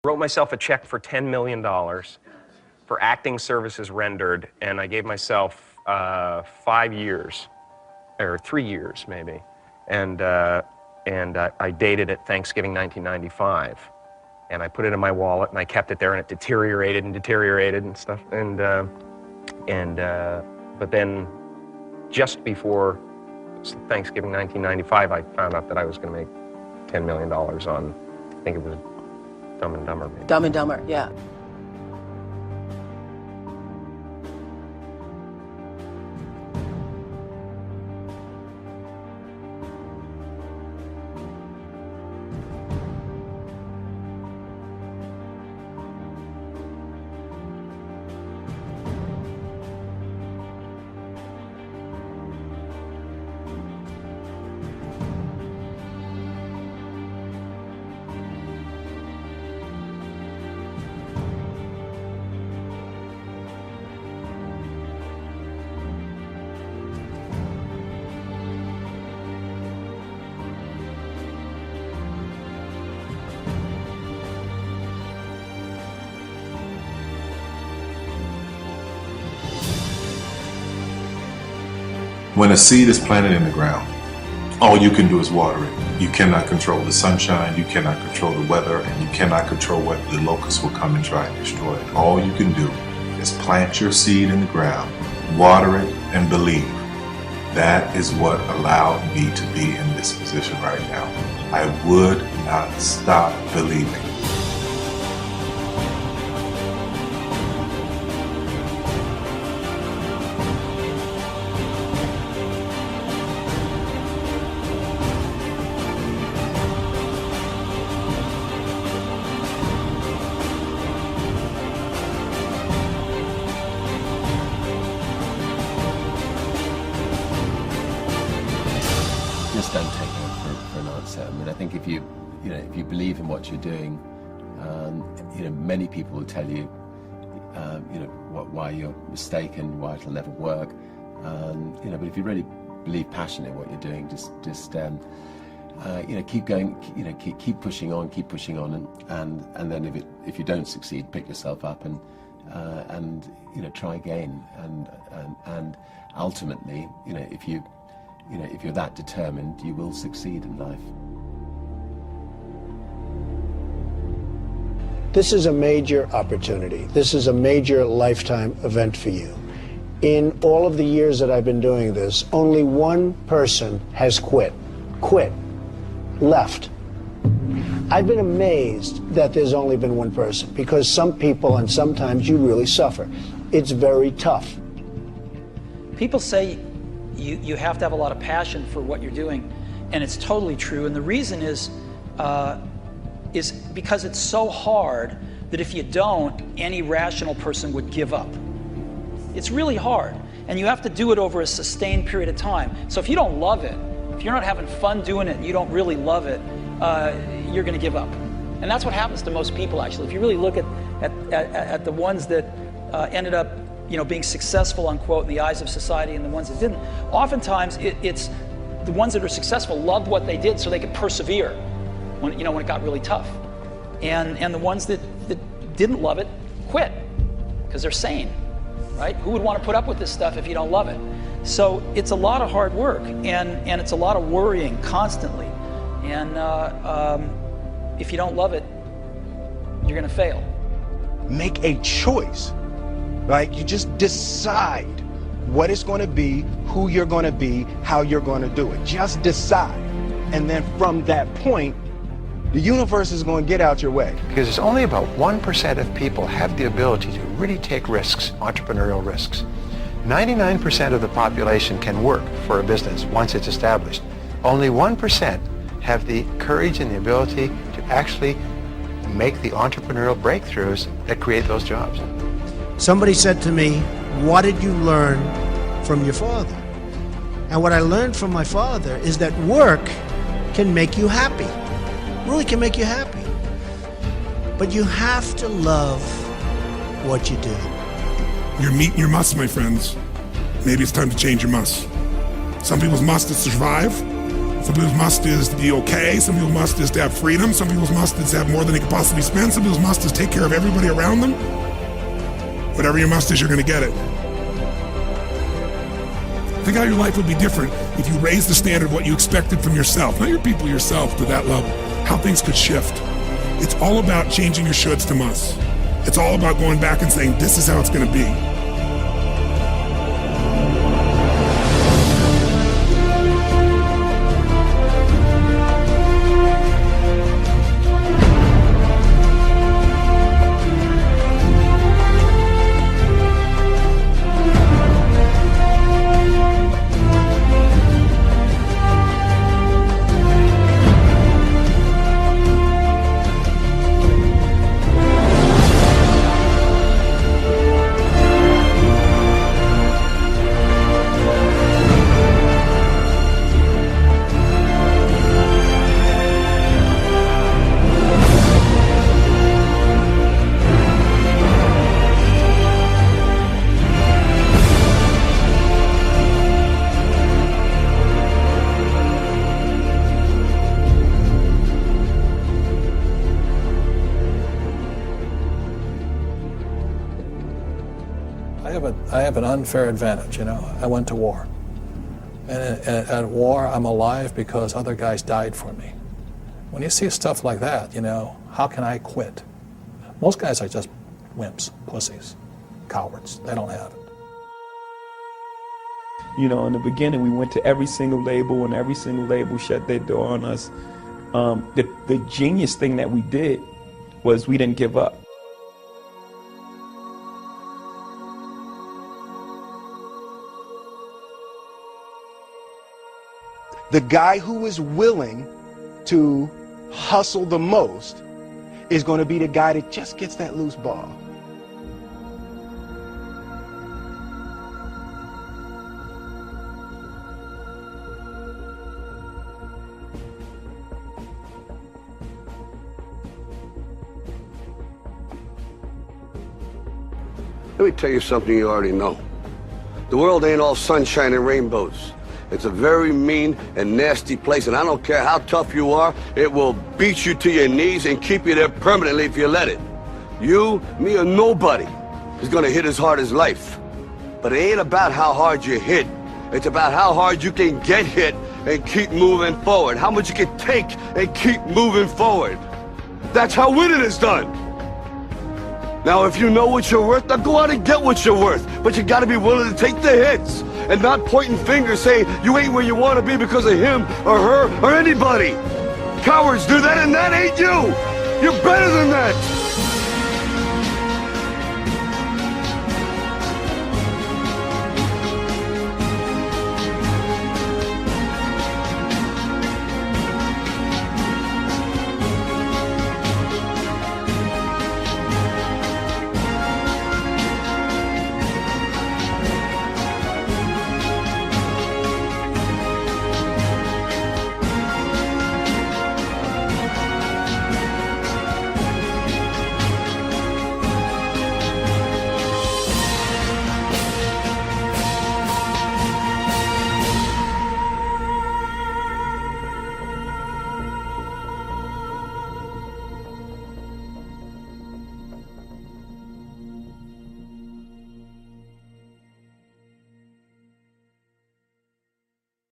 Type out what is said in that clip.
Wrote myself a check for $10 million for acting services rendered, and I gave myself 5 years, or 3 years maybe, and I dated it Thanksgiving 1995, and I put it in my wallet and I kept it there, and it deteriorated and stuff, but then just before Thanksgiving 1995, I found out that I was going to make $10 million on, I think it was Dumb and Dumber, maybe. Dumb and Dumber, yeah. When a seed is planted in the ground, all you can do is water it. You cannot control the sunshine, you cannot control the weather, and you cannot control whether the locusts will come and try and destroy it. All you can do is plant your seed in the ground, water it, and believe. That is what allowed me to be in this position right now. I would not stop believing. Just don't take it for an answer. I mean, I think if you believe in what you're doing, many people will tell you, why you're mistaken, why it'll never work. But if you really believe passionately in what you're doing, just keep going. Keep pushing on, and then if you don't succeed, pick yourself up and try again. And ultimately, if you're that determined, you will succeed in life. This is a major opportunity. This is a major lifetime event for you. In all of the years that I've been doing this, only one person has quit, left. I've been amazed that there's only been one person, because some people, and sometimes you really suffer. It's very tough. People say you have to have a lot of passion for what you're doing, and it's totally true. And the reason is because it's so hard that if you don't, any rational person would give up. It's really hard, and you have to do it over a sustained period of time. So if you don't love it, if you're not having fun doing it and you don't really love it, you're going to give up. And that's what happens to most people, actually. If you really look at the ones that ended up being successful, unquote, in the eyes of society, and the ones that didn't, oftentimes it's the ones that are successful loved what they did so they could persevere when it got really tough. And the ones that didn't love it quit because they're sane, right? Who would want to put up with this stuff if you don't love it? So it's a lot of hard work, and it's a lot of worrying constantly. And if you don't love it, you're going to fail. Make a choice. Like, you just decide what it's going to be, who you're going to be, how you're going to do it. Just decide. And then from that point, the universe is going to get out your way. Because it's only about 1% of people have the ability to really take risks, entrepreneurial risks. 99% of the population can work for a business once it's established. Only 1% have the courage and the ability to actually make the entrepreneurial breakthroughs that create those jobs. Somebody said to me, what did you learn from your father? And what I learned from my father is that work can make you happy. Really can make you happy. But you have to love what you do. You're meeting your must, my friends. Maybe it's time to change your must. Some people's must is to survive. Some people's must is to be okay. Some people's must is to have freedom. Some people's must is to have more than they can possibly spend. Some people's must is take care of everybody around them. Whatever your must is, you're going to get it. Think how your life would be different if you raised the standard of what you expected from yourself, not your people, yourself, to that level. How things could shift. It's all about changing your shoulds to musts. It's all about going back and saying, this is how it's going to be. I have an unfair advantage, you know. I went to war. And at war, I'm alive because other guys died for me. When you see stuff like that, you know, how can I quit? Most guys are just wimps, pussies, cowards. They don't have it. You know, in the beginning, we went to every single label, and every single label shut their door on us. The genius thing that we did was we didn't give up. The guy who is willing to hustle the most is going to be the guy that just gets that loose ball. Let me tell you something you already know. The world ain't all sunshine and rainbows. It's a very mean and nasty place, and I don't care how tough you are, it will beat you to your knees and keep you there permanently if you let it. You, me, or nobody is gonna hit as hard as life. But it ain't about how hard you hit. It's about how hard you can get hit and keep moving forward. How much you can take and keep moving forward. That's how winning is done. Now, if you know what you're worth, now go out and get what you're worth. But you gotta be willing to take the hits and not pointing fingers saying you ain't where you want to be because of him or her or anybody. Cowards do that, and that ain't you. You're better than that.